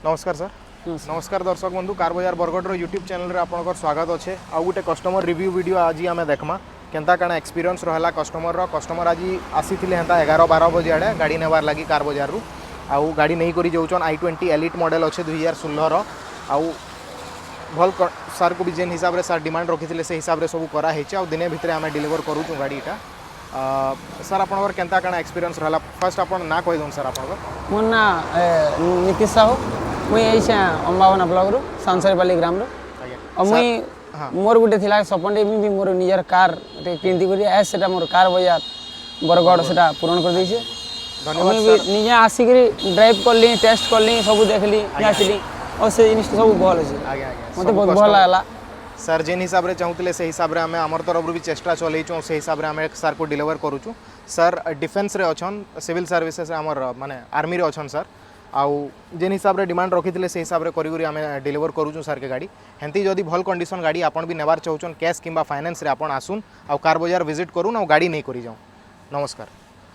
नमस्कार सर। नमस्कार दर्शक बंधु, कार बजार बरगढ़ यूट्यूब चैनल रे आपनकर स्वागत अच्छे। आउ गोटे कस्टमर रिव्यू वीडियो आज आम देखमा केनता काना एक्सपीरियंस रहा कस्टमर आज आसी हेन्ता 11-12 बजे आड़े गाड़ी नेबार लगी कार बजार रु आउ गाड़ी नहीं करी जाऊन i20 एलिट मॉडल अच्छे 2016 आउ भल सार को भी जेन हिसाब रे सार डिमांड रखी से हिसाब रे सब कराई दिने भितर आम डिलीवर करूँ गाड़ीटा। सर आपनकर केनता काना एक्सपीरियंस रहा फर्स्ट आप ना कही दूँ सर आप मोर ना नीतीश साहू मुई अंबावना ब्लॉक रु सांसरपाली ग्राम रु मुई मोर गुटे थिला सपन भी मोर निजर कार किंती करी एस सेटा मोर कार बजार बरगढ़ सेटा पूरण कर देछे। धन्यवाद सर। निजे आसिक ड्राइव करली टेस्ट करली सब देखली आसली और से जिनिस सब भल अछि मते बहुत भल लागला। सर जेन हिसाब रे चाहूले से हिसाब रे आमे हमर तरफ भी चेष्टा चलैछो से हिसाब रे आमे सर को डिलीवर करूछु। सर डिफेंस रे अछन सिविल सर्विसेस हमर माने आर्मी रे अछन सर आउ जेन हिसाब रे डिमांड रखी से हिसाब रे करी आमे डिलीवर करूछु सर के गाड़ी। हेंती जदी भल कंडीशन गाड़ी आपन भी नेबार चाहूछन कैश किंबा फाइनेंस रे आपन आसुन आउ कार बाजार विजिट करूँ आ गाड़ी नहीं करी जाऊँ। नमस्कार।